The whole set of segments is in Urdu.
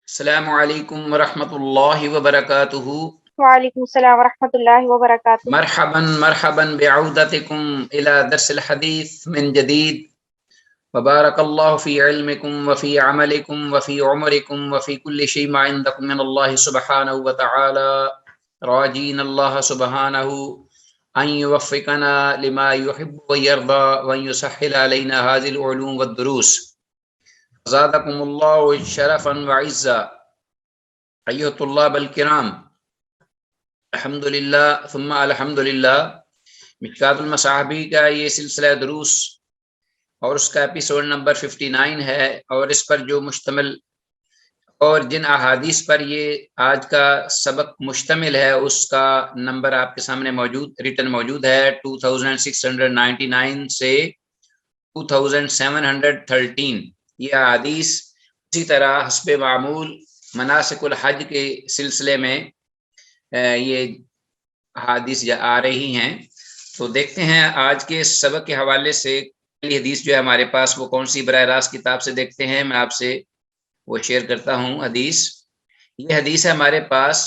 السلام علیکم ورحمۃ اللہ وبرکاتہ۔ وعلیکم السلام ورحمۃ اللہ وبرکاتہ۔ مرحبا مرحبا بعودتکم الى درس الحدیث من جدید، وبارک اللہ فی علمکم وفی عملکم وفی عمرکم وفی کل شیء ما عندکم من اللہ سبحانہ وتعالی، راجین اللہ سبحانہ ان یوفقنا لما یحب ویرضى وان یسهل علینا هذه العلوم والدروس، زادکم اللہ شرفا وعزا ایھا الطلاب الکرام۔ الحمدللہ ثم الحمدللہ، مشکوٰۃ المصابیح کا یہ سلسلہ دروس اور اس کا ایپیسوڈ نمبر 59 ہے، اور اس پر جو مشتمل اور جن احادیث پر یہ آج کا سبق مشتمل ہے اس کا نمبر آپ کے سامنے ریٹن موجود ہے 2699 سے 2713۔ یہ احادیث اسی طرح حسب معمول مناسک الحج کے سلسلے میں یہ حدیث آ رہی ہیں۔ تو دیکھتے ہیں آج کے سبق کے حوالے سے پہلی حدیث جو ہے ہمارے پاس وہ کون سی، براہ راست کتاب سے دیکھتے ہیں، میں آپ سے وہ شیئر کرتا ہوں حدیث۔ یہ حدیث ہے ہمارے پاس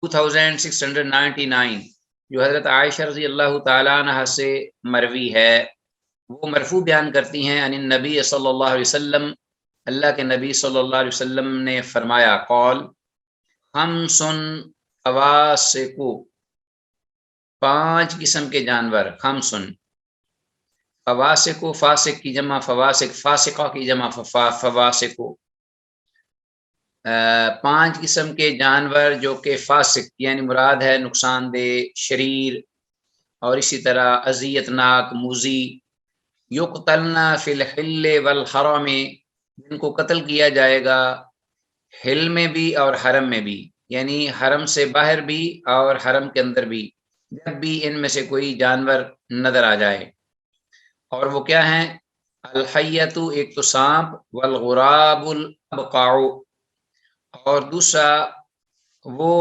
2699 جو حضرت عائشہ رضی اللہ تعالیٰ عنہ سے مروی ہے۔ وہ مرفوع بیان کرتی ہیں عن النبی صلی اللہ علیہ وسلم، اللہ کے نبی صلی اللہ علیہ وسلم نے فرمایا، قول خمسن فواسقو، 5 قسم کے جانور، خمسن فواسقو، فاسق کی جمع فواسق، فاسقہ کی جمع فواسقو، 5 قسم کے جانور جو کہ فاسق یعنی مراد ہے نقصان دہ، شریر اور اسی طرح اذیت ناک، موذی، یقتلنا فی الحل والحرم، جن کو قتل کیا جائے گا حل میں بھی اور حرم میں بھی، یعنی حرم سے باہر بھی اور حرم کے اندر بھی، جب بھی ان میں سے کوئی جانور نظر آ جائے۔ اور وہ کیا ہیں؟ الحیۃ، ایک تو سانپ، والغراب الابقاع، اور دوسرا وہ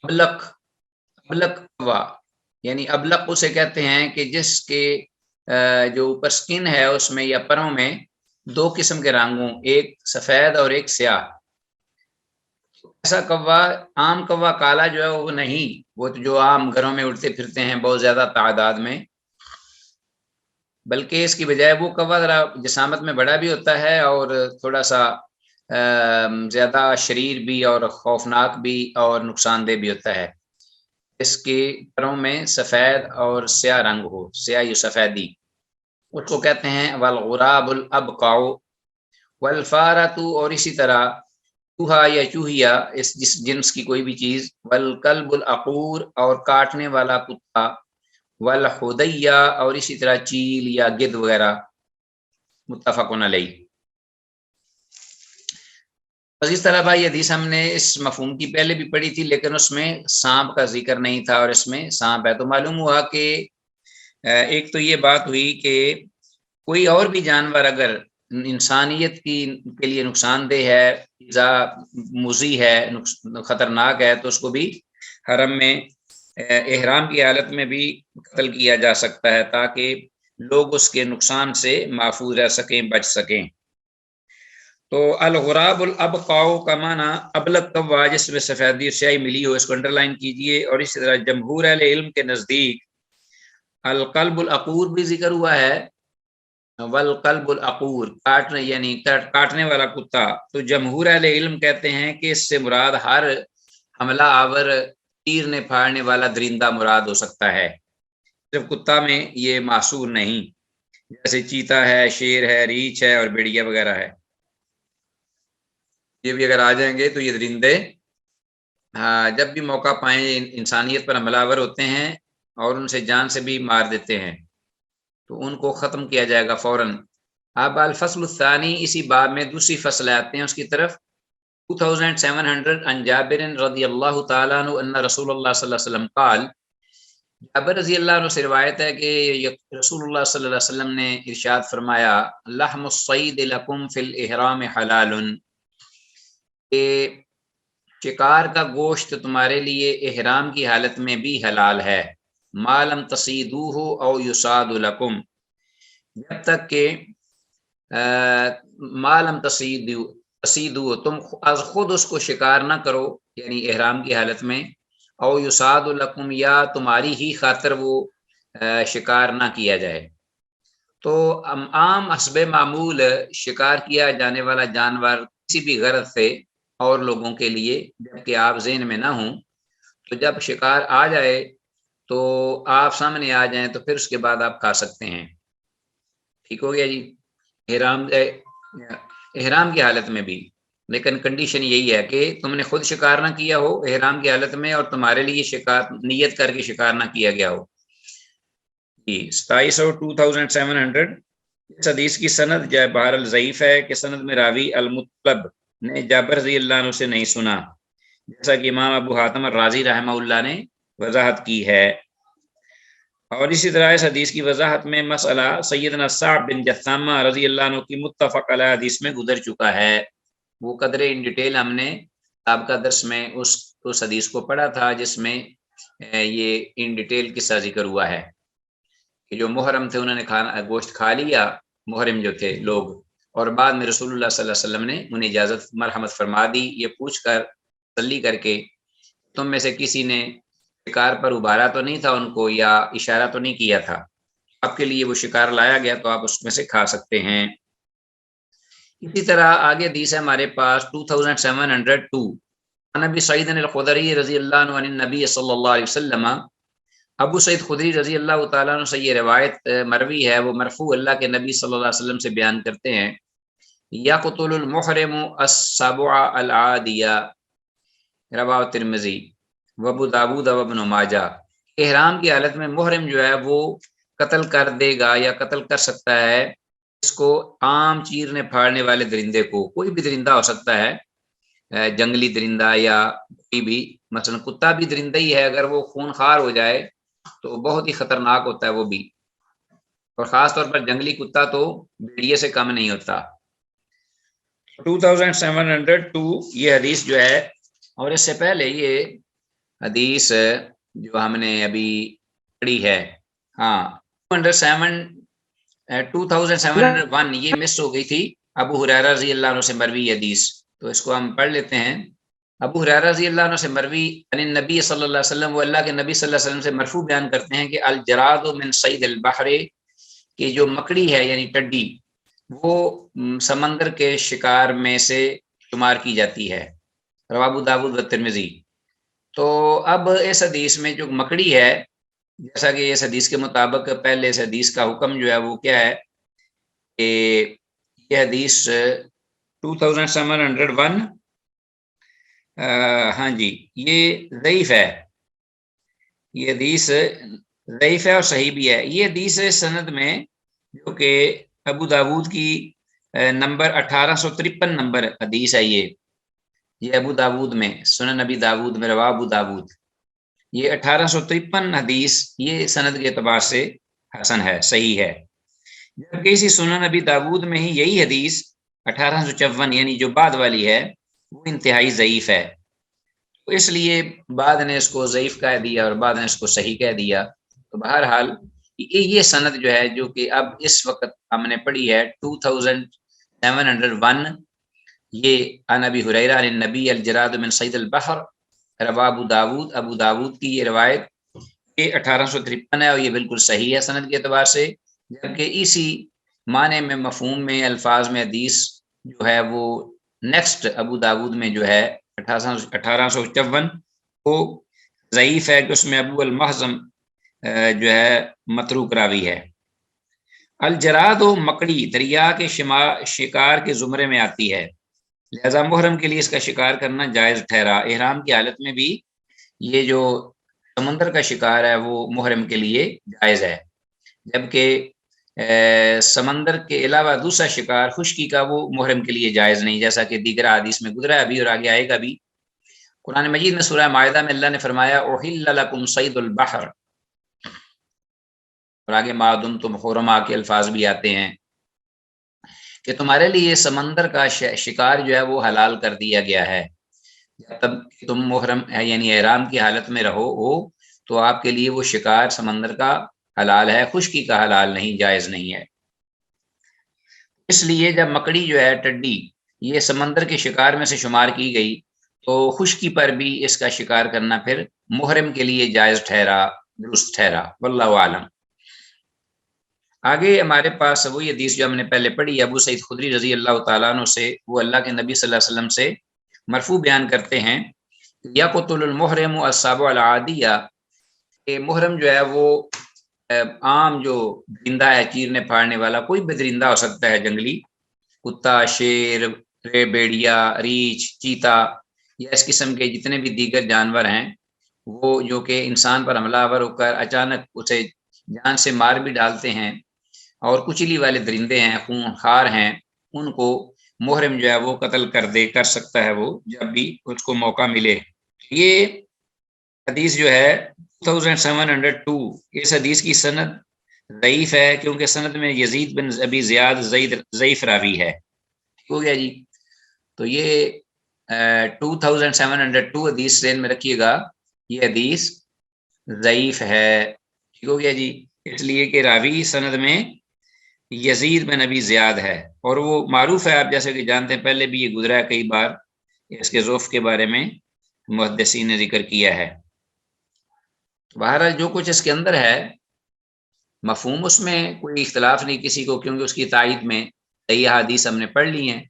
ابلق کوا، یعنی ابلق اسے کہتے ہیں کہ جس کے جو اوپر سکن ہے اس میں یا پروں میں 2 قسم کے رنگوں، ایک سفید اور ایک سیاہ۔ ایسا کوا، عام کوا کالا جو ہے وہ نہیں، وہ جو عام گھروں میں اڑتے پھرتے ہیں بہت زیادہ تعداد میں، بلکہ اس کی بجائے وہ کوا ذرا جسامت میں بڑا بھی ہوتا ہے اور تھوڑا سا زیادہ شریر بھی اور خوفناک بھی اور نقصان دہ بھی ہوتا ہے۔ اس کے پروں میں سفید اور سیاہ رنگ ہو، سیاہی سفیدی، اس کو کہتے ہیں والغراب الابقاع، والفارۃ، اور اسی طرح چوہا یا چوہیا، جس جنس کی کوئی بھی چیز، والکلب العقور، اور کاٹنے والا کتا، والحدیہ، اور اسی طرح چیل یا گدھ وغیرہ، متفق علیہ۔ اس طرح بھائی حدیث ہم نے اس مفہوم کی پہلے بھی پڑھی تھی، لیکن اس میں سانپ کا ذکر نہیں تھا اور اس میں سانپ ہے، تو معلوم ہوا کہ ایک تو یہ بات ہوئی کہ کوئی اور بھی جانور اگر انسانیت کے لیے نقصان دہ ہے، مضی ہے، خطرناک ہے، تو اس کو بھی حرم میں احرام کی حالت میں بھی قتل کیا جا سکتا ہے تاکہ لوگ اس کے نقصان سے محفوظ رہ سکیں، بچ سکیں۔ تو الغراب الابقاع کا معنی ابلق کوا، جس میں سفیدی اور سیاہی ملی ہو، اس کو انڈر لائن کیجئے۔ اور اسی طرح جمہور اہل علم کے نزدیک القلب العقور بھی ذکر ہوا ہے، والقلب العقور، کاٹنے یعنی کاٹنے والا کتا، تو جمہور اہل علم کہتے ہیں کہ اس سے مراد ہر حملہ آور چیرنے پھاڑنے والا درندہ مراد ہو سکتا ہے، صرف کتا میں یہ محصور نہیں، جیسے چیتا ہے، شیر ہے، ریچھ ہے اور بھیڑیا وغیرہ ہے، یہ بھی اگر آ جائیں گے تو یہ درندے جب بھی موقع پائیں انسانیت پر حملہ آور ہوتے ہیں اور ان سے جان سے بھی مار دیتے ہیں، تو ان کو ختم کیا جائے گا فوراً۔ اب الفصل الثانی، اسی باب میں دوسری فصل آتے ہیں اس کی طرف۔ 2700 عن جابر رضی اللہ تعالیٰ عنہ ان رسول اللہ صلی اللہ علیہ وسلم قال، جابر رضی اللہ عنہ سے روایت ہے کہ رسول اللہ صلی اللہ علیہ وسلم نے ارشاد فرمایا، لحم الصید لکم فی الاحرام حلال، کہ شکار کا گوشت تمہارے لیے احرام کی حالت میں بھی حلال ہے، ما لم تصیدوہ او یصاد لکم، جب تک کہ ما لم تسیدو تم از خود اس کو شکار نہ کرو یعنی احرام کی حالت میں، او یصاد لکم یا تمہاری ہی خاطر وہ شکار نہ کیا جائے۔ تو عام حسب معمول شکار کیا جانے والا جانور کسی بھی غرض سے اور لوگوں کے لیے جبکہ آپ ذہن میں نہ ہوں، تو جب شکار آ جائے تو آپ سامنے آ جائیں تو پھر اس کے بعد آپ کھا سکتے ہیں۔ ٹھیک ہو گیا جی، احرام کی حالت میں بھی، لیکن کنڈیشن یہی ہے کہ تم نے خود شکار نہ کیا ہو احرام کی حالت میں، اور تمہارے لیے شکار نیت کر کے شکار نہ کیا گیا ہو۔ 2700 اس حدیث کی سند جو ہے بہرحال ضعیف ہے کہ سند میں راوی المطلب نے جابر رضی اللہ عنہ سے نہیں سنا، جیسا کہ امام ابو حاتم الرازی رحمہ اللہ نے وضاحت کی ہے۔ اور اسی طرح اس حدیث کی وضاحت میں مسئلہ سیدنا صعب بن جثامہ رضی اللہ عنہ کی متفق علیہ حدیث میں گزر چکا ہے، وہ قدر ان ڈیٹیل ہم نے سابقہ درس میں اس حدیث کو پڑھا تھا جس میں یہ ان ڈیٹیل قصہ ذکر ہوا ہے کہ جو محرم تھے انہوں نے گوشت کھا لیا، محرم جو تھے لوگ، اور بعد میں رسول اللہ صلی اللہ علیہ وسلم نے انہیں اجازت مرحمت فرما دی، یہ پوچھ کر تسلی کر کے تم میں سے کسی نے شکار پر ابھارا تو نہیں تھا ان کو یا اشارہ تو نہیں کیا تھا، آپ کے لیے وہ شکار لایا گیا تو آپ اس میں سے کھا سکتے ہیں۔ اسی طرح آگے حدیث ہے ہمارے پاس 2702 نبی سعید الخدری رضی اللہ عنہ عن نبی صلی اللہ علیہ وسلم، ابو سعید خدری رضی اللہ تعالیٰ عنہ سے یہ روایت مروی ہے، وہ مرفوع اللہ کے نبی صلی اللہ علیہ وسلم سے بیان کرتے ہیں، یقتل المحرم السبع العادیہ رواه ترمذی وابو داود وابن ماجہ، احرام کی حالت میں محرم جو ہے وہ قتل کر دے گا یا قتل کر سکتا ہے اس کو عام چیرنے پھاڑنے والے درندے کو، کوئی بھی درندہ ہو سکتا ہے، جنگلی درندہ یا کوئی بھی، مثلا کتا بھی درندہ ہی ہے، اگر وہ خونخوار ہو جائے تو بہت ہی خطرناک ہوتا ہے وہ بھی، اور خاص طور پر جنگلی کتا تو بھیڑیے سے کم نہیں ہوتا۔ 2702 یہ حدیث جو ہے، اور اس سے پہلے یہ حدیث جو ہم نے ابھی پڑھی ہے، ہاں 2701 یہ مس ہو گئی تھی، ابو ہریرہ رضی اللہ عنہ سے مروی حدیث، تو اس کو ہم پڑھ لیتے ہیں۔ ابو ہریرہ رضی اللہ عنہ سے مروی عن النبی صلی اللہ علیہ وسلم، وہ اللہ کے نبی صلی اللہ علیہ وسلم سے مرفوع بیان کرتے ہیں کہ الجراد من صید البحر، کہ جو مکڑی ہے یعنی ٹڈی وہ سمندر کے شکار میں سے شمار کی جاتی ہے، رواه ابو داود و ترمذی۔ تو اب اس حدیث میں جو مکڑی ہے، جیسا کہ اس حدیث کے مطابق پہلے اس حدیث کا حکم جو ہے وہ کیا ہے کہ یہ حدیث 2701 ہاں جی یہ ضعیف ہے، یہ حدیث ضعیف ہے اور صحیح بھی ہے۔ یہ حدیث سند میں جو کہ ابو داود کی نمبر 1853 نمبر حدیث ہے، یہ ابو داود میں، سنن نبی داود میں، رواه ابو داود، یہ 1853 حدیث یہ سند کے اعتبار سے حسن ہے، صحیح ہے، جبکہ اسی سنن نبی داود میں ہی یہی حدیث 1854 یعنی جو بعد والی ہے وہ انتہائی ضعیف ہے، تو اس لیے بعد نے اس کو ضعیف کہہ دیا اور بعد نے اس کو صحیح کہہ دیا۔ تو بہرحال یہ سند جو ہے جو کہ اب اس وقت ہم نے پڑھی ہے 2701، یہ عن ابی ہریرہ عن النبی الجراد من صید البحر رواه ابو داود، ابو داود کی یہ روایت یہ 1853 ہے اور یہ بالکل صحیح ہے سند کے اعتبار سے، جبکہ اسی معنی میں مفہوم میں الفاظ میں حدیث جو ہے وہ نیکسٹ ابو داود میں جو ہے 1854 وہ ضعیف ہے کہ اس میں ابو المحزم جو ہے متروک راوی ہے۔ الجراد و مکڑی دریا کے شکار کے زمرے میں آتی ہے، لہذا محرم کے لیے اس کا شکار کرنا جائز ٹھہرا۔ احرام کی حالت میں بھی یہ جو سمندر کا شکار ہے وہ محرم کے لیے جائز ہے، جبکہ سمندر کے علاوہ دوسرا شکار خشکی کا وہ محرم کے لیے جائز نہیں، جیسا کہ دیگر حدیث میں گزرا ہے ابھی اور آگے آئے گا بھی۔ قرآن مجید میں سورہ مائدہ میں اللہ نے فرمایا احل لکم صید البحر، اور آگے ما دمتم حرما کے الفاظ بھی آتے ہیں کہ تمہارے لیے سمندر کا شکار جو ہے وہ حلال کر دیا گیا ہے، جب تک تم محرم یعنی احرام کی حالت میں رہو ہو تو آپ کے لیے وہ شکار سمندر کا حلال ہے، خشکی کا حلال نہیں، جائز نہیں ہے۔ اس لیے جب مکڑی جو ہے ٹڈی یہ سمندر کے شکار میں سے شمار کی گئی تو خشکی پر بھی اس کا شکار کرنا پھر محرم کے لیے جائز ٹھہرا، درست ٹھہرا، واللہ عالم۔ آگے ہمارے پاس وہی حدیث جو ہم نے پہلے پڑھی، ابو سعید خدری رضی اللہ تعالیٰ عنہ سے، وہ اللہ کے نبی صلی اللہ علیہ وسلم سے مرفوع بیان کرتے ہیں، یقتل المحرم السبع العادیہ، کہ محرم جو ہے وہ عام جو درندہ ہے چیرنے پھاڑنے والا، کوئی بھی درندہ ہو سکتا ہے جنگلی، کتا، شیر، بیڑیا، ریچھ، چیتا یا اس قسم کے جتنے بھی دیگر جانور ہیں، وہ جو کہ انسان پر حملہ آور ہو کر اچانک اسے جان سے مار بھی ڈالتے ہیں، اور کچلی والے درندے ہیں، خون خار ہیں، ان کو محرم جو ہے وہ قتل کر سکتا ہے وہ جب بھی اس کو موقع ملے۔ یہ حدیث جو ہے 2702، اس حدیث کی سند ضعیف ہے، کیونکہ سند میں یزید بن ابی زیاد ضعیف راوی ہے، ہو گیا جی۔ تو یہ 2702 حدیث ذہن میں رکھیے گا، یہ حدیث ضعیف ہے، ٹھیک ہو گیا جی، اس لیے کہ راوی سند میں یزید بن ابی زیاد ہے، اور وہ معروف ہے، آپ جیسے کہ جانتے ہیں، پہلے بھی یہ گزرا ہے کئی بار، اس کے ضعف کے بارے میں محدثین نے ذکر کیا ہے۔ بہرحال جو کچھ اس کے اندر ہے مفہوم، اس میں کوئی اختلاف نہیں کسی کو، کیونکہ اس کی تائید میں صحیح حدیث ہم نے پڑھ لی ہیں۔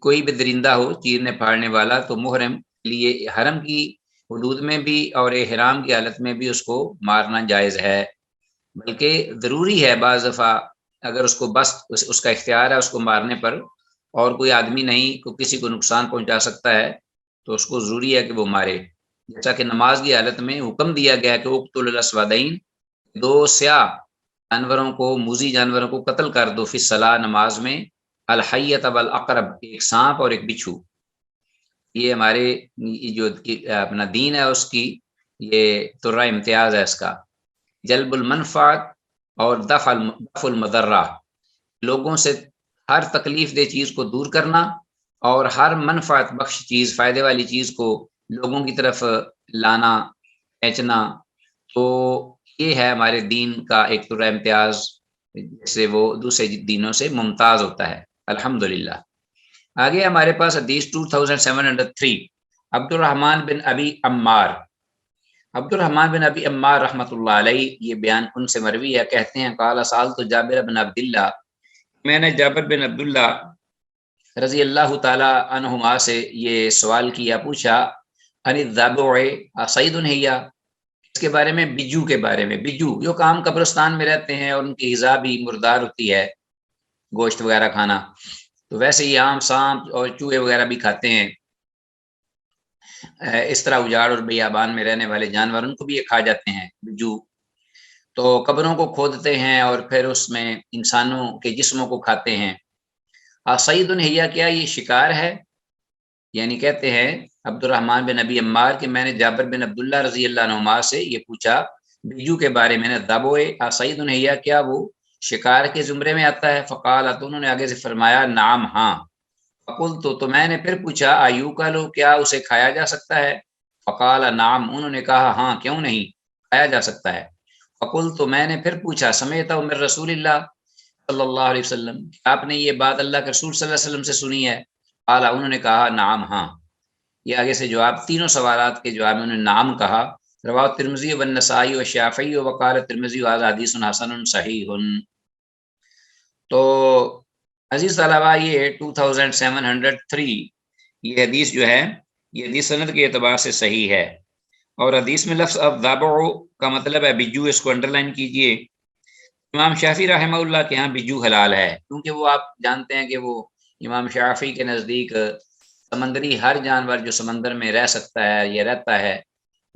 کوئی بھی درندہ ہو چیرنے پھاڑنے والا تو محرم کے لیے حرم کی حدود میں بھی اور احرام کی حالت میں بھی اس کو مارنا جائز ہے، بلکہ ضروری ہے بعض دفعہ اگر اس کو بس اس کا اختیار ہے اس کو مارنے پر، اور کوئی آدمی نہیں کسی کو نقصان پہنچا سکتا ہے، تو اس کو ضروری ہے کہ وہ مارے، جیسا کہ نماز کی حالت میں حکم دیا گیا کہ اقتلوا الاسودین، دو سیاہ جانوروں کو، موذی جانوروں کو قتل کر دو، فی الصلاۃ، نماز میں، الحیۃ والاقرب، ایک سانپ اور ایک بچھو۔ یہ ہمارے جو اپنا دین ہے اس کی یہ ترہ امتیاز ہے اس کا، جلب المنفعت اور دفع المضرہ، لوگوں سے ہر تکلیف دہ چیز کو دور کرنا اور ہر منفعت بخش چیز، فائدے والی چیز کو لوگوں کی طرف لانا، کھینچنا، تو یہ ہے ہمارے دین کا ایک ترہ امتیاز، جس سے وہ دوسرے دینوں سے ممتاز ہوتا ہے، الحمدللہ۔ آگے ہمارے پاس حدیث 2703، عبد الرحمن بن ابی عمار، عبد الرحمن بن ابی عمار رحمۃ اللہ علیہ، یہ بیان ان سے مروی ہے، کہتے ہیں قال سألت جابر بن عبداللہ، میں نے جابر بن عبداللہ رضی اللہ تعالی عنہما سے یہ سوال کیا، پوچھا، ان الذبع صید ہی، اس کے بارے میں، بجو کے بارے میں، بجو جو عام قبرستان میں رہتے ہیں اور ان کی غذا بھی مردار ہوتی ہے، گوشت وغیرہ کھانا، تو ویسے ہی عام سانپ اور چوہے وغیرہ بھی کھاتے ہیں، اس طرح اجاڑ اور بیابان میں رہنے والے جانور ان کو بھی یہ کھا جاتے ہیں، بجو۔ تو قبروں کو کھودتے ہیں اور پھر اس میں انسانوں کے جسموں کو کھاتے ہیں۔ صید ہیا، کیا یہ شکار ہے؟ یعنی کہتے ہیں عبد الرحمن بن ابی عمار کہ میں نے جابر بن عبداللہ رضی اللہ عنہما سے یہ پوچھا بجو کے بارے میں، ذبح صید ہیا، کیا وہ شکار کے زمرے میں آتا ہے؟ فقال، تو انہوں نے آگے سے فرمایا، نعم، ہاں۔ فقلت، تو میں نے پھر پوچھا، ایوکلو، کیا اسے کھایا جا سکتا ہے؟ فقال نعم، انہوں نے کہا، ہاں، کیوں نہیں، کھایا جا سکتا ہے۔ فقلت، تو میں نے پھر پوچھا، سمعت من رسول اللہ صلی اللہ علیہ وسلم، آپ نے یہ بات اللہ کے رسول صلی اللہ علیہ وسلم سے سنی ہے؟ قال، انہوں نے کہا، نعم، ہاں۔ یہ آگے سے جواب، تینوں سوالات کے جواب میں انہوں نے نعم کہا۔ رواه الترمذی والنسائی والشافعی وقال الترمذی هذا حدیث حسن صحیح۔ تو عزیز طلبہ، یہ 2703 یہ حدیث جو ہے، یہ حدیث سند کے اعتبار سے صحیح ہے، اور حدیث میں لفظ الذبع کا مطلب ہے بجو، اس کو انڈر لائن کیجئے۔ امام شافعی رحمہ اللہ کے ہاں بجو حلال ہے، کیونکہ وہ آپ جانتے ہیں کہ وہ امام شافعی کے نزدیک سمندری ہر جانور جو سمندر میں رہ سکتا ہے یا رہتا ہے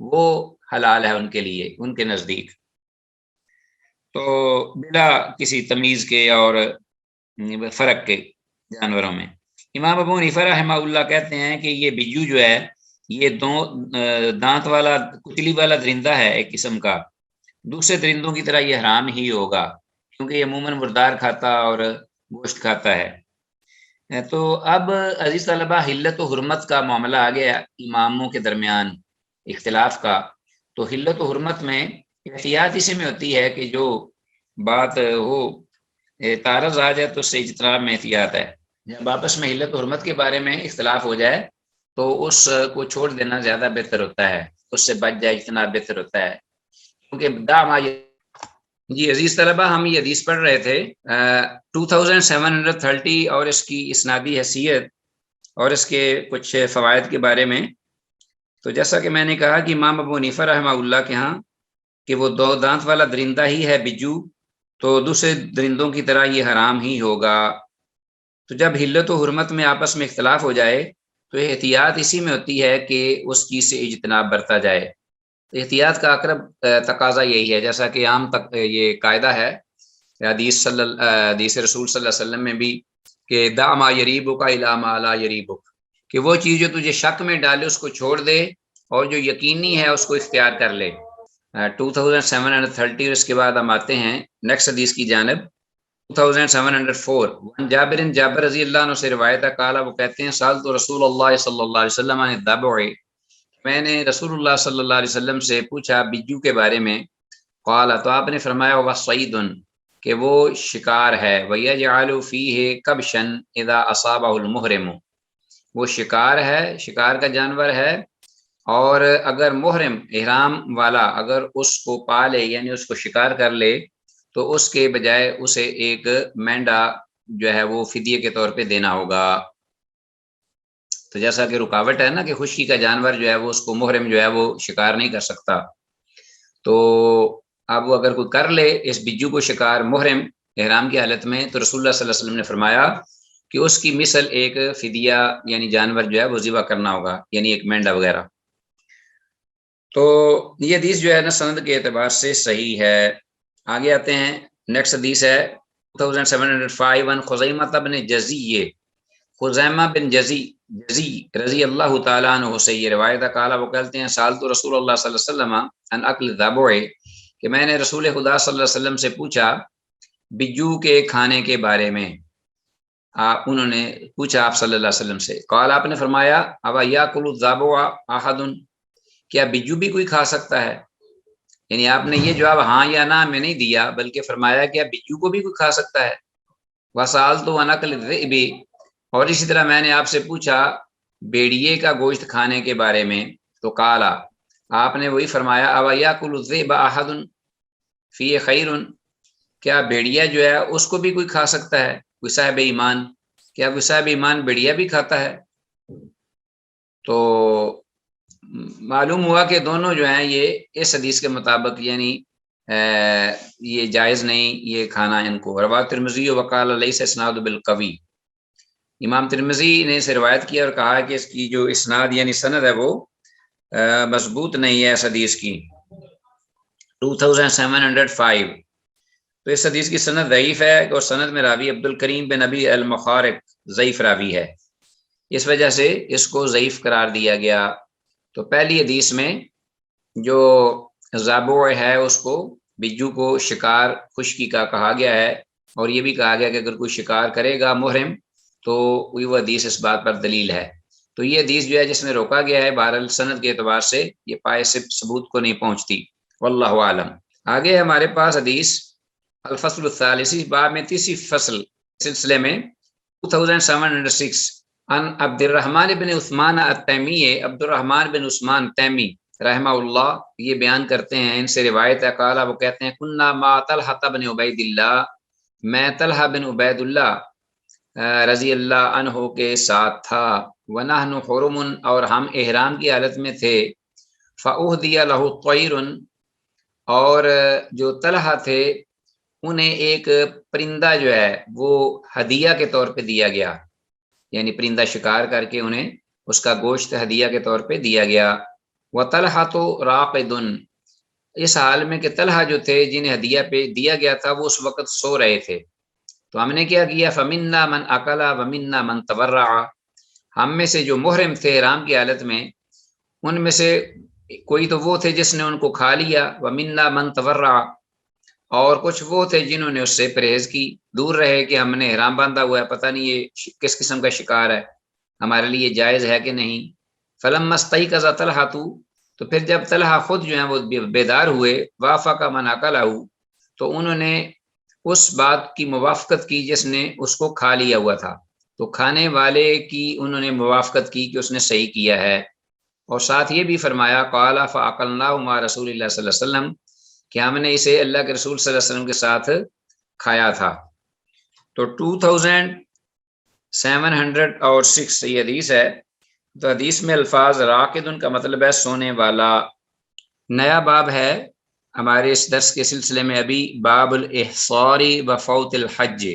وہ حلال ہے ان کے لیے، ان کے نزدیک، تو بلا کسی تمیز کے اور فرق کے جانوروں میں۔ امام ابو حنیفہ رحمہ اللہ کہتے ہیں کہ یہ بجو جو ہے یہ دو دانت والا کچلی والا درندہ ہے ایک قسم کا، دوسرے درندوں کی طرح یہ حرام ہی ہوگا، کیونکہ یہ عموماً مردار کھاتا اور گوشت کھاتا ہے۔ تو اب عزیز طلبہ، حلت و حرمت کا معاملہ آ گیا اماموں کے درمیان اختلاف کا، تو حلت و حرمت میں احتیاط اسی میں ہوتی ہے کہ جو بات ہو تعرض آ جائے تو اس سے اجتناب میں احتیاط ہے۔ جب آپس میں حلت و حرمت کے بارے میں اختلاف ہو جائے تو اس کو چھوڑ دینا زیادہ بہتر ہوتا ہے، اس سے بچ جائے اجتناب بہتر ہوتا ہے، کیونکہ جی عزیز طلبہ، ہم یہ حدیث پڑھ رہے تھے 2730 اور اس کی اسنادی حیثیت اور اس کے کچھ فوائد کے بارے میں۔ تو جیسا کہ میں نے کہا کہ امام ابو حنیفہ رحمہ اللہ کے ہاں کہ وہ 2 دانت والا درندہ ہی ہے بجو، تو دوسرے درندوں کی طرح یہ حرام ہی ہوگا۔ تو جب حلت و حرمت میں آپس میں اختلاف ہو جائے تو احتیاط اسی میں ہوتی ہے کہ اس چیز سے اجتناب برتا جائے۔ احتیاط کا اقرب تقاضا یہی ہے، جیسا کہ عام تک یہ قاعدہ ہے حدیث رسول صلی اللہ علیہ وسلم میں بھی کہ دع ما یریبک الی ما لا یریبک، کہ وہ چیز جو تجھے شک میں ڈالے اس کو چھوڑ دے اور جو یقینی ہے اس کو اختیار کر لے۔ 2730 اور اس کے بعد ہم آتے ہیں نیکسٹ حدیث کی جانب۔ 2704 جابر رضی اللہ عنہ سے روایت ہے، قال وہ کہتے ہیں سالت رسول اللہ صلی اللہ علیہ وسلم عن الضبع، میں نے رسول اللہ صلی اللہ علیہ وسلم سے پوچھا بجو کے بارے میں، قال تو آپ نے فرمایا وہ صید، کہ وہ شکار ہے، وَيَجْعَلُ فِيهِ كَبْشًا إِذَا أَصَابَهُ الْمُحْرِمُ، وہ شکار ہے، شکار کا جانور ہے، اور اگر محرم احرام والا اگر اس کو پا لے یعنی اس کو شکار کر لے تو اس کے بجائے اسے ایک مینڈا جو ہے وہ فدیے کے طور پہ دینا ہوگا۔ تو جیسا کہ رکاوٹ ہے نا کہ خشکی کا جانور جو ہے وہ اس کو محرم جو ہے وہ شکار نہیں کر سکتا، تو اب وہ اگر کوئی کر لے اس بجو کو شکار محرم احرام کی حالت میں، تو رسول اللہ صلی اللہ علیہ وسلم نے فرمایا کہ اس کی مثل ایک فدیہ یعنی جانور جو ہے وہ ذبح کرنا ہوگا، یعنی ایک مینڈا وغیرہ۔ تو یہ حدیث جو ہے نا سند کے اعتبار سے صحیح ہے۔ آگے آتے ہیں، نیکسٹ حدیث ہے 2705 عن خزیمہ بن جزی، خزیمہ بن جزی رضی اللہ تعالیٰ عنہ سے یہ روایت ہے، قال وہ کہتے ہیں سالت رسول اللہ صلی اللہ علیہ وسلم عن اکل الضبع، کہ میں نے رسول خدا صلی اللہ علیہ وسلم سے پوچھا بجو کے کھانے کے بارے میں۔ انہوں نے پوچھا آپ صلی اللہ علیہ وسلم سے، قال آپ نے فرمایا ابا یاکل الضبع احد، کیا بجو بھی کوئی کھا سکتا ہے؟ یعنی آپ نے یہ جواب ہاں یا نہ میں نہیں دیا، بلکہ فرمایا کیا بجو کو بھی کوئی کھا سکتا ہے؟ وسالت عن اکل الذئب، اور اسی طرح میں نے آپ سے پوچھا بیڑیے کا گوشت کھانے کے بارے میں، تو قالا آپ نے وہی فرمایا اوا یاکل الذئب احد فی خیر، کیا بیڑیا جو ہے اس کو بھی کوئی کھا سکتا ہے؟ کوئی صاحب ایمان، کیا کوئی صاحب ایمان بیڑیا بھی کھاتا ہے؟ تو معلوم ہوا کہ دونوں جو ہیں یہ اس حدیث کے مطابق یعنی یہ جائز نہیں یہ کھانا ان کو۔ رواه ترمذی وقال لیس اسناد بالقوی، امام ترمذی نے اسے روایت کیا اور کہا کہ اس کی جو اسناد یعنی سند ہے وہ مضبوط نہیں ہے اس حدیث کی۔ 2705 تو اس حدیث کی سند ضعیف ہے اور سند میں راوی عبد الکریم بن ابی المخارق ضعیف راوی ہے، اس وجہ سے اس کو ضعیف قرار دیا گیا۔ تو پہلی حدیث میں جو ضبع ہے اس کو بجو کو شکار خشکی کا کہا گیا ہے، اور یہ بھی کہا گیا کہ اگر کوئی شکار کرے گا محرم تو وہ حدیث اس بات پر دلیل ہے۔ تو یہ حدیث جو ہے جس میں روکا گیا ہے بہرحال سند کے اعتبار سے یہ پائے سے ثبوت کو نہیں پہنچتی، واللہ عالم۔ آگے ہمارے پاس حدیث الفصل الثالث، باب میں تیسری فصل سلسلے میں 2706 عن عبد الرحمن بن عثمان التیمی، عبد الرحمن بن عثمان تیمی رحمہ اللہ یہ بیان کرتے ہیں، ان سے روایت ہے، قال وہ کہتے ہیں کننا ما طلحہ بن عبید اللہ، میں طلحہ بن عبید اللہ رضی اللہ عنہ کے ساتھ تھا، ونحن حرم اور ہم احرام کی حالت میں تھے، فاہدی لہ طیر اور جو طلحہ تھے انہیں ایک پرندہ جو ہے وہ ہدیہ کے طور پہ دیا گیا، یعنی پرندہ شکار کر کے انہیں اس کا گوشت ہدیہ کے طور پہ دیا گیا۔ وطلحہ تو راقد، اس حال میں کہ طلحہ جو تھے جنہیں ہدیہ پہ دیا گیا تھا وہ اس وقت سو رہے تھے، تو ہم نے کیا کیا فمنا من اکلا ومنا من تورع، ہم میں سے جو محرم تھے احرام کی حالت میں ان میں سے کوئی تو وہ تھے جس نے ان کو کھا لیا، ومنا من تورع اور کچھ وہ تھے جنہوں نے اس سے پرہیز کی، دور رہے کہ ہم نے احرام باندھا ہوا ہے، پتہ نہیں یہ کس قسم کا شکار ہے، ہمارے لیے جائز ہے کہ نہیں۔ فلما استيقظ طلحہ، تو پھر جب طلحہ خود جو ہیں وہ بیدار ہوئے، وافق من اکلہ، تو انہوں نے اس بات کی موافقت کی جس نے اس کو کھا لیا ہوا تھا۔ تو کھانے والے کی انہوں نے موافقت کی کہ اس نے صحیح کیا ہے، اور ساتھ یہ بھی فرمایا قال فاکلنا مع رسول اللہ صلی اللہ علیہ وسلم کہ ہم نے اسے اللہ کے رسول صلی اللہ علیہ وسلم کے ساتھ کھایا تھا۔ تو 2706 یہ حدیث ہے۔ تو حدیث میں الفاظ راقد ان کا مطلب ہے سونے والا۔ نیا باب ہے ہمارے اس درس کے سلسلے میں ابھی، باب الاحصار و فوت الحج،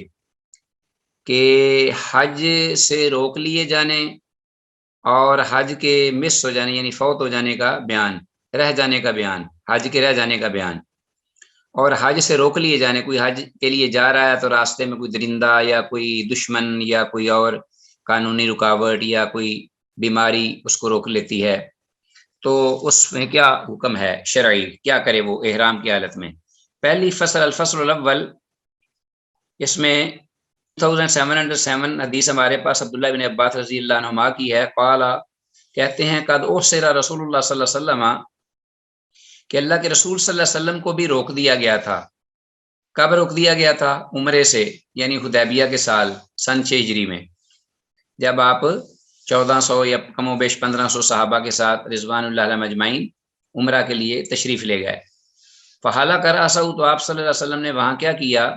کہ حج سے روک لیے جانے اور حج کے مس ہو جانے یعنی فوت ہو جانے کا بیان، رہ جانے کا بیان، حج کے رہ جانے کا بیان، اور حج سے روک لیے جانے، کوئی حج کے لیے جا رہا ہے تو راستے میں کوئی درندہ یا کوئی دشمن یا کوئی اور قانونی رکاوٹ یا کوئی بیماری اس کو روک لیتی ہے، تو اس میں کیا حکم ہے شرعی، کیا کرے وہ احرام کی حالت میں۔ پہلی فصل الفصل الاول، اس میں 2707 حدیث ہمارے پاس عبداللہ بن عباس رضی اللہ عنہما کی ہے۔ قال کہتے ہیں قد احصر رسول اللہ صلی اللہ علیہ وسلم، کہ اللہ کے رسول صلی اللہ علیہ وسلم کو بھی روک دیا گیا تھا۔ کب روک دیا گیا تھا؟ عمرے سے، یعنی حدیبیہ کے سال سن 6 ہجری میں، جب آپ 1400 یا کم و بیش 1500 صحابہ کے ساتھ رضوان اللہ علیہم اجمعین عمرہ کے لیے تشریف لے گئے۔ فحالہ کر اسو، تو آپ صلی اللہ علیہ وسلم نے وہاں کیا کیا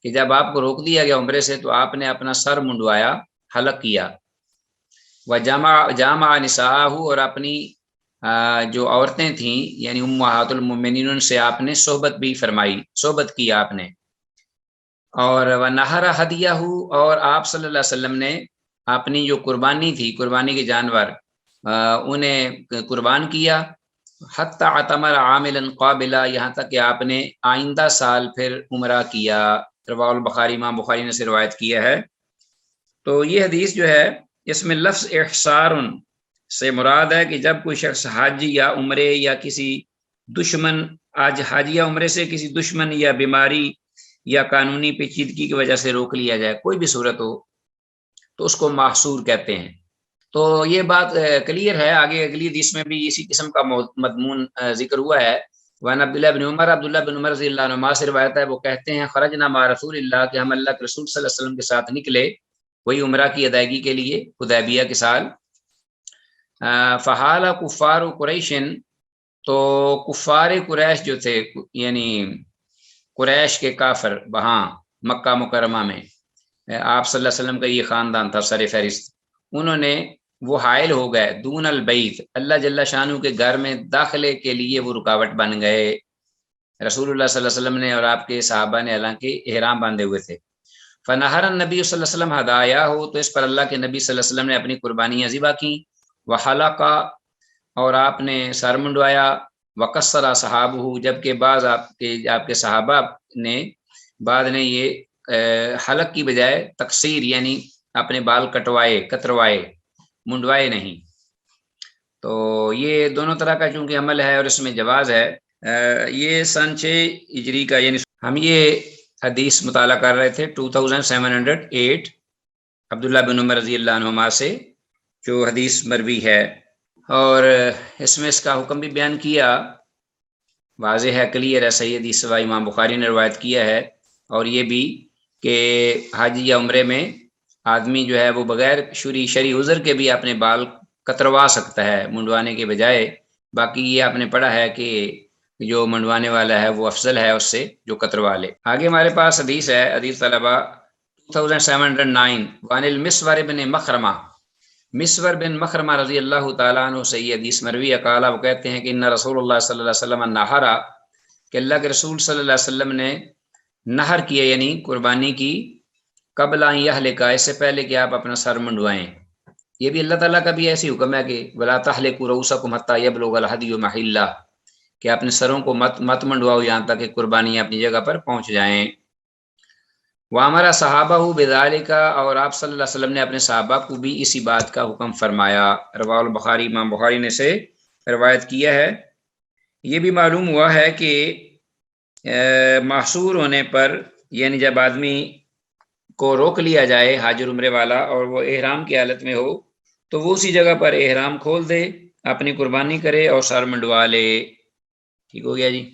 کہ جب آپ کو روک دیا گیا عمرے سے تو آپ نے اپنا سر منڈوایا، حلق کیا، وجامع نساءہ، اور اپنی جو عورتیں تھیں یعنی امہات المؤمنین ان سے آپ نے صحبت بھی فرمائی، صحبت کی آپ نے، اور ونحر ہدیہ، اور آپ صلی اللہ علیہ وسلم نے اپنی جو قربانی تھی، قربانی کے جانور انہیں قربان کیا، حتی اعتمر عاملا قابلا، یہاں تک کہ آپ نے آئندہ سال پھر عمرہ کیا۔ رواہ البخاری، امام بخاری نے سے روایت کیا ہے۔ تو یہ حدیث جو ہے اس میں لفظ احصار سے مراد ہے کہ جب کوئی شخص حج یا عمرے یا کسی دشمن، آج حج یا عمرے سے کسی دشمن یا بیماری یا قانونی پیچیدگی کی وجہ سے روک لیا جائے، کوئی بھی صورت ہو تو اس کو محصور کہتے ہیں۔ تو یہ بات کلیئر ہے۔ آگے اگلی حدیث میں بھی اسی قسم کا مضمون ذکر ہوا ہے۔ وعن عبداللہ بن عمر، عبداللہ بن عمر رضی اللہ عنہما سے روایت ہے، وہ کہتے ہیں خرجنا مع رسول اللہ، کہ ہم اللہ کے رسول صلی اللہ علیہ وسلم کے ساتھ نکلے، وہی عمرہ کی ادائیگی کے لیے حدیبیہ کے سال۔ فحال کفار قریش، تو کفار قریش جو تھے یعنی قریش کے کافر وہاں مکہ مکرمہ میں، آپ صلی اللہ علیہ وسلم کا یہ خاندان تھا سر فہرست، انہوں نے وہ حائل ہو گئے دون البیت، اللہ جل شانہ کے گھر میں داخلے کے لیے وہ رکاوٹ بن گئے۔ رسول اللہ صلی اللہ علیہ وسلم نے اور آپ کے صحابہ نے حالانکہ احرام باندھے ہوئے تھے۔ فنہر النبی صلی اللہ علیہ وسلم ہدایا ہو، تو اس پر اللہ کے نبی صلی اللہ علیہ وسلم نے اپنی قربانیاں ذبح کی، وحلقا، اور آپ نے سر منڈوایا، وقصر صحابہ، جبکہ بعض آپ کے صحابہ نے بعد نے یہ حلق کی بجائے تقصیر یعنی اپنے بال کتروائے، منڈوائے نہیں۔ تو یہ دونوں طرح کا چونکہ عمل ہے اور اس میں جواز ہے۔ یہ سن 6 ہجری کا، یعنی ہم یہ حدیث مطالعہ کر رہے تھے 2708 عبداللہ بن عمر رضی اللہ عنہما سے، جو حدیث مروی ہے، اور اس میں اس کا حکم بھی بیان کیا، واضح ہے، کلیئر ہے، صحیح حدیث سوا امام بخاری نے روایت کیا ہے۔ اور یہ بھی کہ حج یا عمرے میں آدمی جو ہے وہ بغیر شرعی عذر کے بھی اپنے بال کتروا سکتا ہے منڈوانے کے بجائے۔ باقی یہ آپ نے پڑھا ہے کہ جو منڈوانے والا ہے وہ افضل ہے اس سے جو کتروا لے۔ آگے ہمارے پاس حدیث ہے، حدیث طلبہ 2709، وعن المسور بن مخرمہ، مسور بن مخرمہ رضی اللہ تعالیٰ عنہ سے یہ حدیث مروی ہے، قال، وہ کہتے ہیں کہ ان رسول اللہ صلی اللہ علیہ وسلم نحرا، کہ اللہ کے رسول صلی اللہ علیہ وسلم نے نہر کیا یعنی قربانی کی، قبل ان یہلک، اس سے پہلے کہ آپ اپنا سر منڈوائیں۔ یہ بھی اللہ تعالیٰ کا بھی ایسی حکم ہے کہ ولا تحلقوا رؤوسکم حتی یبلغ الہدی محلہ، کہ اپنے سروں کو مت منڈواؤ یہاں تک کہ قربانیاں اپنی جگہ پر پہنچ جائیں۔ وامر صحابہ بذالک، اور آپ صلی اللہ علیہ وسلم نے اپنے صحابہ کو بھی اسی بات کا حکم فرمایا۔ رواہ البخاری، امام بخاری نے سے روایت کیا ہے۔ یہ بھی معلوم ہوا ہے کہ محصور ہونے پر، یعنی جب آدمی کو روک لیا جائے حاج عمرے والا اور وہ احرام کی حالت میں ہو، تو وہ اسی جگہ پر احرام کھول دے، اپنی قربانی کرے اور سر منڈوا لے۔ ٹھیک ہو گیا جی۔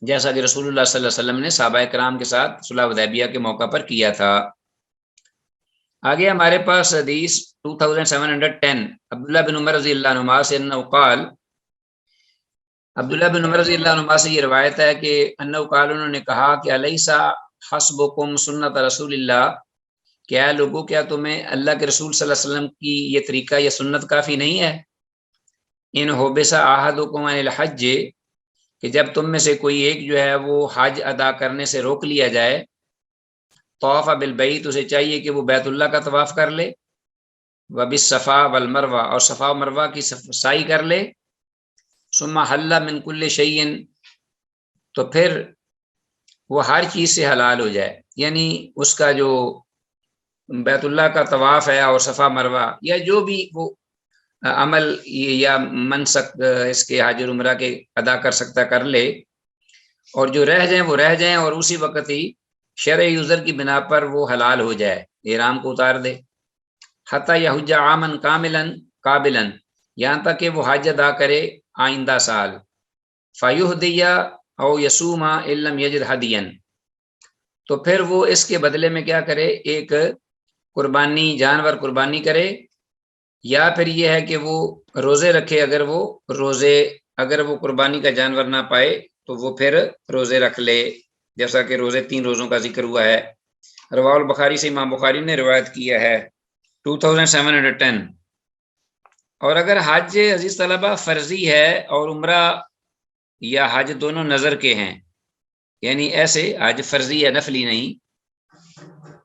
جیسا کہ رسول اللہ صلی اللہ علیہ وسلم نے صحابہ کرام کے ساتھ صلح حدیبیہ کے موقع پر کیا تھا۔ آگے ہمارے پاس حدیث 2710 عبداللہ بن عمر رضی اللہ عنہ سے انہ قال، عبداللہ بن عمر رضی اللہ عنہ سے یہ روایت ہے کہ انہ قال، انہوں نے کہا کہ الیسا حسبکم سنت رسول اللہ، کیا لوگوں، کیا تمہیں اللہ کے رسول صلی اللہ علیہ وسلم کی یہ طریقہ یا سنت کافی نہیں ہے؟ ان حبسا احدکم عن الحج، کہ جب تم میں سے کوئی ایک جو ہے وہ حج ادا کرنے سے روک لیا جائے، طواف بالبیت، اسے چاہیے کہ وہ بیت اللہ کا طواف کر لے، وبالصفا والمروہ، اور صفا و مروہ کی سعی کر لے، ثم حل من کل شیء، تو پھر وہ ہر چیز سے حلال ہو جائے، یعنی اس کا جو بیت اللہ کا طواف ہے اور صفا مروہ یا جو بھی وہ عمل یا منسک اس کے حج اور عمرہ کے ادا کر سکتا کر لے، اور جو رہ جائیں وہ رہ جائیں، اور اسی وقت ہی شرعی عذر کی بنا پر وہ حلال ہو جائے، احرام کو اتار دے، حتی یحج عاما کاملا قابلا، یہاں تک کہ وہ حج ادا کرے آئندہ سال، فیہدی او یصوم ان لم یجد ہدیا، تو پھر وہ اس کے بدلے میں کیا کرے، ایک قربانی جانور قربانی کرے، یا پھر یہ ہے کہ وہ روزے رکھے، اگر وہ قربانی کا جانور نہ پائے تو وہ پھر روزے رکھ لے، جیسا کہ روزے 3 روزوں کا ذکر ہوا ہے۔ رواہ البخاری سے امام بخاری نے روایت کیا ہے 2710۔ اور اگر حج عزیز طلبہ فرضی ہے اور عمرہ یا حج دونوں نظر کے ہیں، یعنی ایسے حج فرضی ہے نفلی نہیں،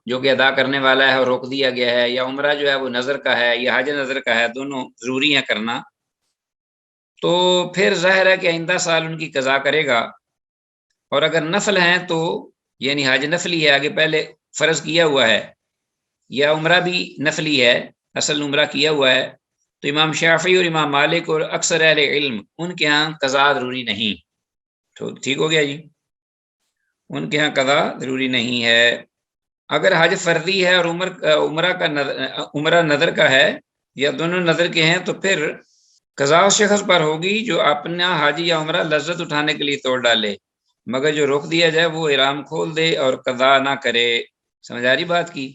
جو کہ ادا کرنے والا ہے اور روک دیا گیا ہے، یا عمرہ جو ہے وہ نظر کا ہے یا حج نظر کا ہے، دونوں ضروری ہیں کرنا، تو پھر ظاہر ہے کہ آئندہ سال ان کی قضا کرے گا۔ اور اگر نفل ہیں تو یعنی حج نفلی ہے، آگے پہلے فرض کیا ہوا ہے، یا عمرہ بھی نفلی ہے، اصل عمرہ کیا ہوا ہے، تو امام شافعی اور امام مالک اور اکثر اہل علم ان کے ہاں قضا ضروری نہیں، تو ٹھیک ہو گیا جی، ان کے ہاں قضا ضروری نہیں ہے۔ اگر حج فرضی ہے اور عمرہ نظر کا ہے یا دونوں نظر کے ہیں، تو پھر قضا اس شخص پر ہوگی جو اپنا حج یا عمرہ لذت اٹھانے کے لیے توڑ ڈالے، مگر جو روک دیا جائے وہ احرام کھول دے اور قضا نہ کرے۔ سمجھ آ رہی بات کی؟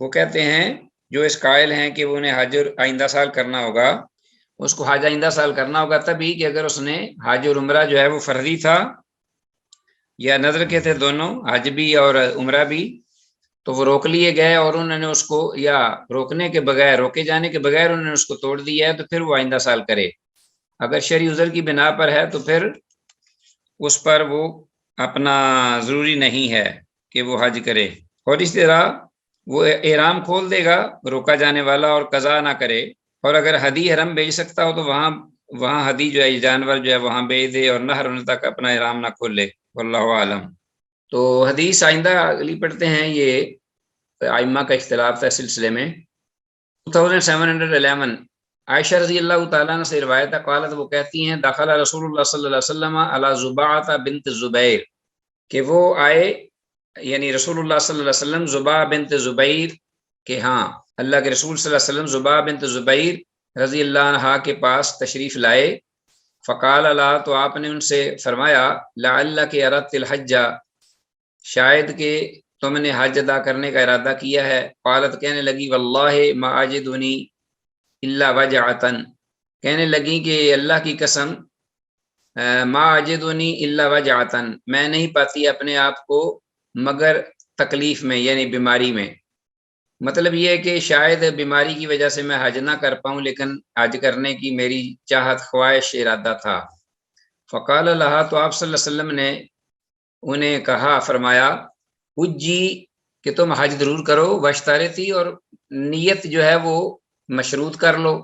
وہ کہتے ہیں جو اس قائل ہیں کہ وہ انہیں حج آئندہ سال کرنا ہوگا، اس کو حج آئندہ سال کرنا ہوگا تبھی کہ اگر اس نے حج اور عمرہ جو ہے وہ فرضی تھا یا نظر کے تھے دونوں، حج بھی اور عمرہ بھی، تو وہ روک لیے گئے اور انہوں نے اس کو، یا روکے جانے کے بغیر انہوں نے اس کو توڑ دیا ہے، تو پھر وہ آئندہ سال کرے۔ اگر شرعی عذر کی بنا پر ہے تو پھر اس پر وہ اپنا ضروری نہیں ہے کہ وہ حج کرے، اور اس طرح وہ احرام کھول دے گا روکا جانے والا اور قضا نہ کرے۔ اور اگر ہدی حرم بیچ سکتا ہو تو وہاں ہدی جو ہے جانور جو ہے وہاں بیچ دے، اور نہر ہونے تک اپنا احرام نہ کھولے، واللہ عالم۔ تو حدیث آئندہ اگلی پڑھتے ہیں، یہ ائمہ کا اختلاف ہے سلسلے میں۔ 2711 عائشہ رضی اللہ تعالیٰ عنہ سے روایت ہے، قالت، وہ کہتی ہیں، دخل رسول اللہ صلی اللہ علیہ وسلم علی زباعۃ بنت زبیر، کہ وہ آئے، یعنی رسول اللہ صلی اللہ علیہ وسلم زباع بنت زبیر کہ ہاں اللہ کے رسول صلی اللہ علیہ وسلم زباع بنت زبیر رضی اللہ عنہا کے پاس تشریف لائے، فقال اللہ، تو آپ نے ان سے فرمایا، لعلک اردت الحج، شاید کہ تم نے حج ادا کرنے کا ارادہ کیا ہے۔ قالت، کہنے لگی، واللہ ما اجدنی الا وجعتا، کہنے لگی کہ اللہ کی قسم، ما اجدنی الا وجعتا، میں نہیں پاتی اپنے آپ کو مگر تکلیف میں، یعنی بیماری میں۔ مطلب یہ ہے کہ شاید بیماری کی وجہ سے میں حج نہ کر پاؤں، لیکن حج کرنے کی میری چاہت، خواہش، ارادہ تھا۔ فقال اللہ، تو آپ صلی اللہ علیہ وسلم نے انہیں کہا، فرمایا، حجی، کہ تم حج ضرور کرو، واشترطی، اور نیت جو ہے وہ مشروط کر لو،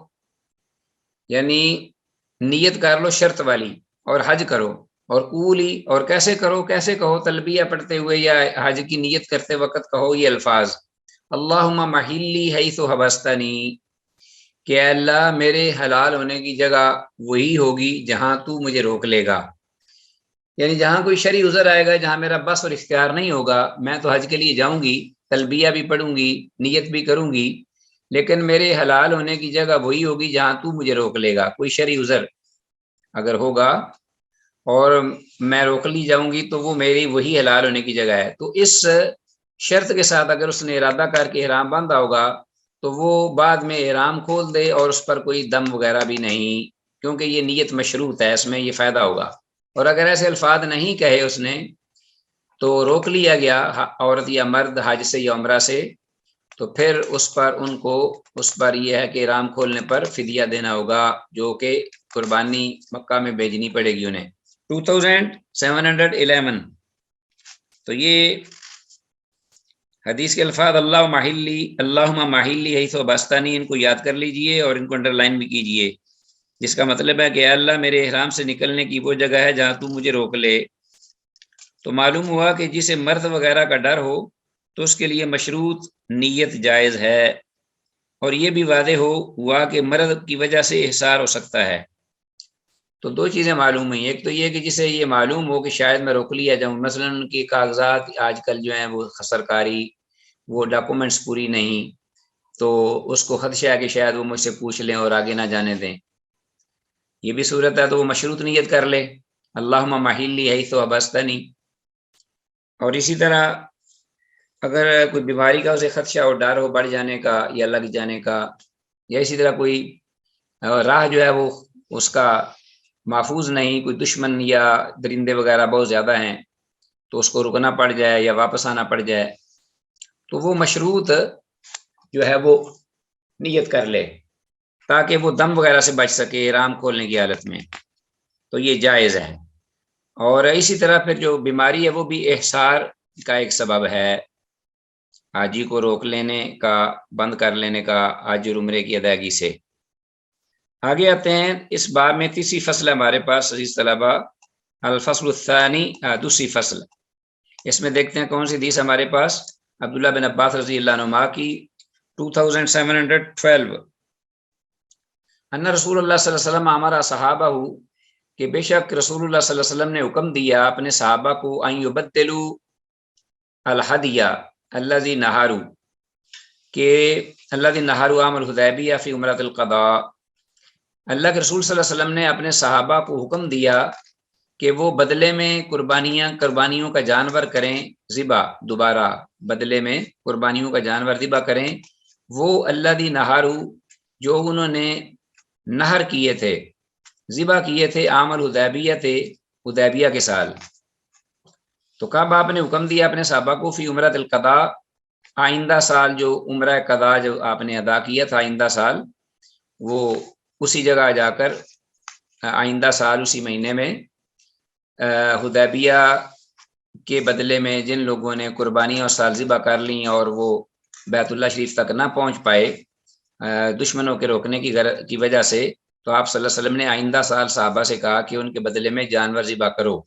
یعنی نیت کر لو شرط والی، اور حج کرو، اور قولی، اور کیسے کرو، کیسے کہو، تلبیہ پڑھتے ہوئے یا حج کی نیت کرتے وقت کہو یہ الفاظ، اللہم محلی حیث حبستنی، کہ اے اللہ میرے حلال ہونے کی جگہ وہی ہوگی جہاں تو مجھے روک لے گا، یعنی جہاں کوئی شرعی عذر آئے گا، جہاں میرا بس اور اختیار نہیں ہوگا، میں تو حج کے لیے جاؤں گی، تلبیہ بھی پڑھوں گی، نیت بھی کروں گی، لیکن میرے حلال ہونے کی جگہ وہی ہوگی جہاں تو مجھے روک لے گا، کوئی شرعی عذر اگر ہوگا اور میں روک لی جاؤں گی تو وہ میری وہی حلال ہونے کی جگہ ہے. تو اس شرط کے ساتھ اگر اس نے ارادہ کر کے احرام باندھا ہوگا تو وہ بعد میں احرام کھول دے اور اس پر کوئی دم وغیرہ بھی نہیں، کیونکہ یہ نیت مشروط ہے، اس میں یہ فائدہ ہوگا. اور اگر ایسے الفاظ نہیں کہے اس نے تو روک لیا گیا عورت یا مرد حج سے یا عمرہ سے، تو پھر اس پر یہ ہے کہ احرام کھولنے پر فدیہ دینا ہوگا، جو کہ قربانی مکہ میں بھیجنی پڑے گی انہیں. 2711. تو یہ حدیث کے الفاظ اللہم ماحلی حیث وبستانی، ان کو یاد کر لیجئے اور ان کو انڈر لائن بھی کیجئے، جس کا مطلب ہے کہ اللہ میرے احرام سے نکلنے کی وہ جگہ ہے جہاں تو مجھے روک لے. تو معلوم ہوا کہ جسے مرد وغیرہ کا ڈر ہو تو اس کے لیے مشروط نیت جائز ہے، اور یہ بھی واضح ہوا کہ مرض کی وجہ سے احصار ہو سکتا ہے. تو دو چیزیں معلوم ہوئی، ایک تو یہ کہ جسے یہ معلوم ہو کہ شاید میں روک لیا جاؤں، مثلا ان کی کاغذات آج کل جو ہیں وہ سرکاری وہ ڈاکومنٹس پوری نہیں، تو اس کو خدشہ ہے کہ شاید وہ مجھ سے پوچھ لیں اور آگے نہ جانے دیں، یہ بھی صورت ہے تو وہ مشروط نیت کر لے اللہم ماحلی حیث وبستنی. اور اسی طرح اگر کوئی بیماری کا اسے خدشہ اور ڈر ہو بڑھ جانے کا یا لگ جانے کا، یا اسی طرح کوئی راہ جو ہے وہ اس کا محفوظ نہیں، کوئی دشمن یا درندے وغیرہ بہت زیادہ ہیں تو اس کو رکنا پڑ جائے یا واپس آنا پڑ جائے، تو وہ مشروط جو ہے وہ نیت کر لے تاکہ وہ دم وغیرہ سے بچ سکے احرام کھولنے کی حالت میں، تو یہ جائز ہے. اور اسی طرح پھر جو بیماری ہے وہ بھی احصار کا ایک سبب ہے، حاجی کو روک لینے کا، بند کر لینے کا حج اور عمرے کی ادائیگی سے. آگے آتے ہیں اس باب میں تیسری فصل ہمارے پاس عزیز طلبہ، الفصل الثانی، دوسری فصل. اس میں دیکھتے ہیں کون سی حدیث ہمارے پاس، عبداللہ بن عباس رضی اللہ عنہما کی 2712. ان رسول اللہ صلی اللہ علیہ وسلم امر صحابہ، کہ بے شک رسول اللہ صلی اللہ علیہ وسلم نے حکم دیا اپنے صحابہ کو ان یبدلوا الہدیہ الذی نہاروا، کہ الذی نہاروا عام الحدیبیہ فی عمرۃ القضاء. اللہ کے رسول صلی اللہ علیہ وسلم نے اپنے صحابہ کو حکم دیا کہ وہ بدلے میں قربانیوں کا جانور کریں ذبح، دوبارہ بدلے میں قربانیوں کا جانور ذبح کریں، وہ الذی نہاروا جو انہوں نے نہر کیے تھے، ذبح کیے تھے عام الحدیبیہ کے سال. تو کب آپ نے حکم دیا اپنے صحابہ کو، فی عمرۃ القضاء، آئندہ سال جو عمرہ قضاء جو آپ نے ادا کیا تھا آئندہ سال، وہ اسی جگہ جا کر آئندہ سال اسی مہینے میں حدیبیہ کے بدلے میں جن لوگوں نے قربانی اور سال ذبح کر لیں اور وہ بیت اللہ شریف تک نہ پہنچ پائے دشمنوں کے روکنے کی وجہ سے، تو آپ صلی اللہ علیہ وسلم نے آئندہ سال صحابہ سے کہا کہ ان کے بدلے میں جانور ذبح کرو.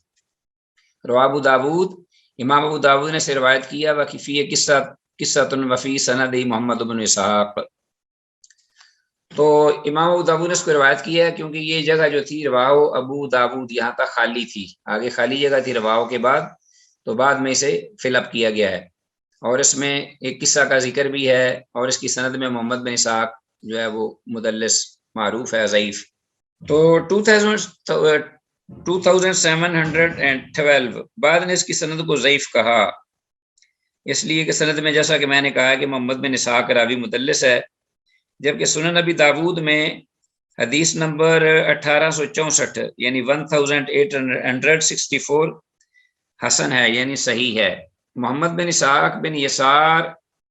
رواه ابو داود، امام ابو داود نے سے روایت کیا، وفی قصۃ وفی سند محمد بن اسحاق. تو امام ابو داود نے اس کو روایت کیا ہے کیونکہ یہ جگہ جو تھی رواؤ ابو داود یہاں تک خالی تھی، آگے خالی جگہ تھی رواؤ کے بعد، تو بعد میں اسے فل اپ کیا گیا ہے. اور اس میں ایک قصہ کا ذکر بھی ہے، اور اس کی سند میں محمد بن اسحاق جو ہے وہ مدلس معروف ہے، ضعیف. تو 2712 بعد نے اس کی سند کو ضعیف کہا، اس لیے کہ سند میں جیسا کہ میں نے کہا کہ محمد بن اسحاق راوی مدلس ہے، جبکہ سنن ابی داود میں حدیث نمبر 1864 یعنی 1864 حسن ہے، یعنی صحیح ہے. محمد بن اسحاق بن یسار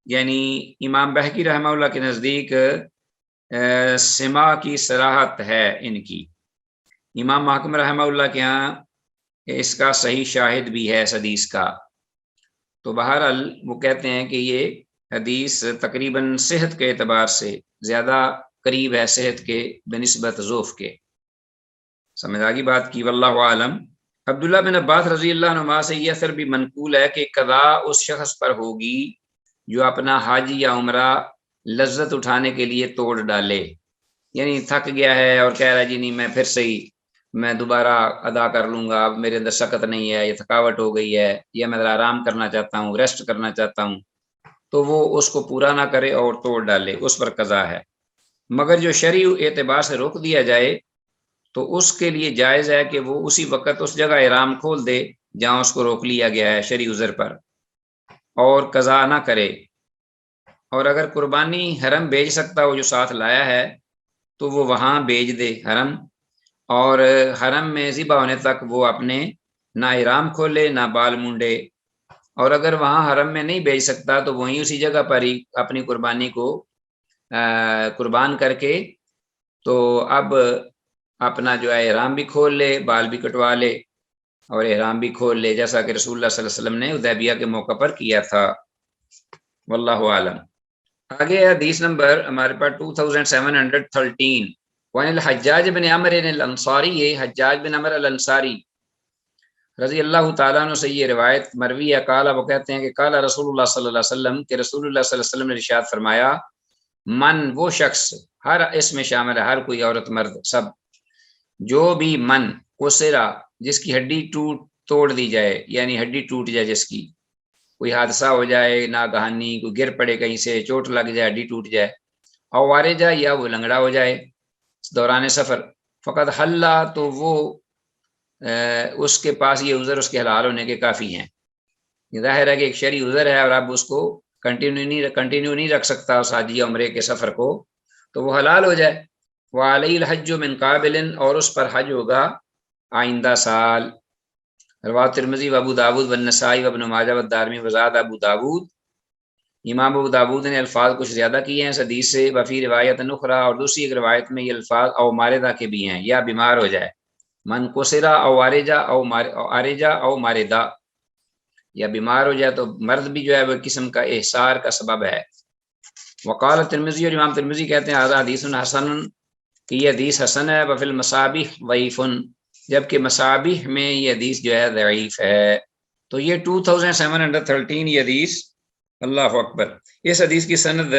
یعنی امام بہقی رحمہ اللہ کے نزدیک سما کی صراحت ہے ان کی، امام محکم رحمہ اللہ کے ہاں اس کا صحیح شاہد بھی ہے اس حدیث کا. تو بہرحال وہ کہتے ہیں کہ یہ حدیث تقریباً صحت کے اعتبار سے زیادہ قریب ہے صحت کے بنسبت ضعف کے. سمجھ آگی بات کی، واللہ عالم. عبداللہ بن عباس رضی اللہ عنہ سے یہ اثر بھی منقول ہے کہ قضا اس شخص پر ہوگی جو اپنا حج یا عمرہ لذت اٹھانے کے لیے توڑ ڈالے، یعنی تھک گیا ہے اور کہہ رہا ہے جی نہیں میں پھر سے ہی میں دوبارہ ادا کر لوں گا، اب میرے اندر سکت نہیں ہے، یہ تھکاوٹ ہو گئی ہے، یا میں آرام کرنا چاہتا ہوں، ریسٹ کرنا چاہتا ہوں، تو وہ اس کو پورا نہ کرے اور توڑ ڈالے، اس پر قضا ہے. مگر جو شرعی اعتبار سے روک دیا جائے تو اس کے لیے جائز ہے کہ وہ اسی وقت اس جگہ احرام کھول دے جہاں اس کو روک لیا گیا ہے شرعی عذر پر، اور قضا نہ کرے۔ اور اگر قربانی حرم بھیج سکتا ہو جو ساتھ لایا ہے تو وہ وہاں بھیج دے حرم، اور حرم میں ذبح ہونے تک وہ اپنے نہ احرام کھولے نہ بال مونڈے۔ اور اگر وہاں حرم میں نہیں بھیج سکتا تو وہیں اسی جگہ پر ہی اپنی قربانی کو قربان کر کے تو اب اپنا جو ہے احرام بھی کھول لے، بال بھی کٹوا لے اور احرام بھی کھول لے، جیسا کہ رسول اللہ صلی اللہ علیہ وسلم نے حدیبیہ کے موقع پر کیا تھا۔ واللہ عالم۔ آگے حدیث نمبر ہمارے پاس 2713، وعن الحجاج بن عمر الانصاری، یہ حجاج بن عمر الانصاری رضی اللہ تعالیٰ عنہ سے یہ روایت مروی ہے۔ قال، وہ کہتے ہیں کہ قال رسول اللہ صلی اللہ علیہ وسلم، کہ رسول اللہ صلی اللہ علیہ وسلم نے ارشاد فرمایا، من، وہ شخص، ہر اس میں شامل ہے، ہر کوئی عورت مرد سب، جو بھی من کسرا، جس کی ہڈی توڑ دی جائے، یعنی ہڈی ٹوٹ جائے، جس کی کوئی حادثہ ہو جائے ناگہانی، کوئی گر پڑے کہیں سے، چوٹ لگ جائے، ہڈی ٹوٹ جائے، اور وارے جائے یا وہ لنگڑا ہو جائے دوران سفر، فقط حلہ، تو وہ اس کے پاس یہ عذر اس کے حلال ہونے کے کافی ہیں۔ یہ ظاہر ہے کہ ایک شرعی عذر ہے اور اب اس کو کنٹینیو نہیں رکھ سکتا اس حاجی عمرے کے سفر کو، تو وہ حلال ہو جائے۔ وعلی الحج من قابل، اور اس پر حج ہوگا آئندہ سال۔ رواه ترمذی و ابو داود و النسائی و ابن ماجہ و الدارمی وزاد ابو داود، امام ابو داود نے الفاظ کچھ زیادہ کیے ہیں اس حدیث سے۔ وفی روایت اخری، اور دوسری ایک روایت میں یہ الفاظ او ماردہ کے بھی ہیں، یا بیمار ہو جائے، من کسرا او عارجہ او ماردہ، یا بیمار ہو جائے تو مرد بھی جو ہے وہ قسم کا احسار کا سبب ہے۔ وقال ترمذی، اور امام ترمذی کہتے ہیں ھذا حدیث حسن، کہ یہ حدیث حسن ہے، وفی المصابیح ضعیف، جبکہ مصابیح میں یہ حدیث جو ہے ضعیف ہے۔ تو یہ 2713 یہ حدیث، اللہ اکبر، اس حدیث کی سند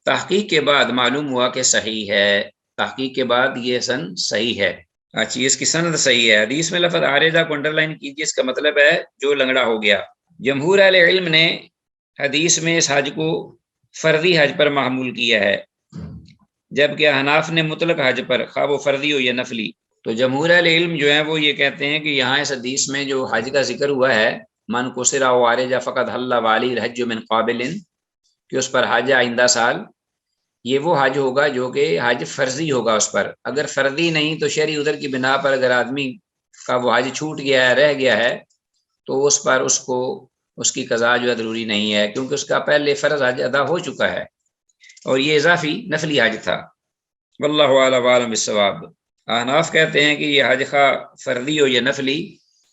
تحقیق کے بعد معلوم ہوا کہ صحیح ہے، تحقیق کے بعد یہ سند صحیح ہے۔ اچھی، اس کی سند صحیح ہے۔ حدیث میں لفظ عارضہ کو انڈر لائن کیجیے، اس کا مطلب ہے جو لنگڑا ہو گیا۔ جمہور اہل علم نے حدیث میں اس حج کو فرضی حج پر محمول کیا ہے، جبکہ احناف نے مطلق حج پر، خواہ وہ فرضی ہو یا نفلی۔ تو جمہور اہل علم جو ہیں وہ یہ کہتے ہیں کہ یہاں اس حدیث میں جو حج کا ذکر ہوا ہے، من کسرا و عارجہ فقط حل والی الحج من قابل، کہ اس پر حج آئندہ سال، یہ وہ حج ہوگا جو کہ حج فرضی ہوگا اس پر۔ اگر فرضی نہیں تو شرعی عذر کی بنا پر اگر آدمی کا وہ حج چھوٹ گیا ہے، رہ گیا ہے، تو اس پر اس کو اس کی قضا جو ہے ضروری نہیں ہے، کیونکہ اس کا پہلے فرض حج ادا ہو چکا ہے اور یہ اضافی نفلی حج تھا۔ واللہ اعلم عالم بالصواب۔ احناف کہتے ہیں کہ یہ حج خواہ فرضی ہو یا نفلی،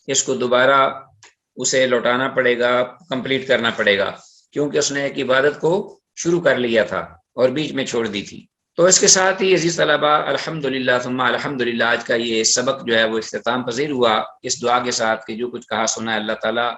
اس کو دوبارہ اسے لوٹانا پڑے گا، کمپلیٹ کرنا پڑے گا، کیونکہ اس نے ایک عبادت کو شروع کر لیا تھا اور بیچ میں چھوڑ دی تھی۔ تو اس کے ساتھ ہی عزیز طلبہ، الحمدللہ ثم الحمدللہ، آج کا یہ سبق جو ہے وہ اختتام پذیر ہوا، اس دعا کے ساتھ کہ جو کچھ کہا سنا ہے اللہ تعالیٰ